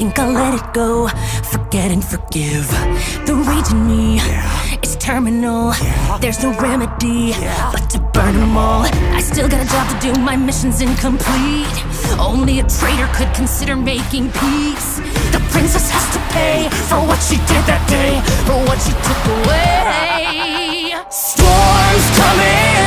Think I'll let it go, forget and forgive. The rage in me is terminal. There's no remedy but to burn them all. I still got a job to do, my mission's incomplete. Only a traitor could consider making peace. The princess has to pay for what she did that day, for what she took away. Storms coming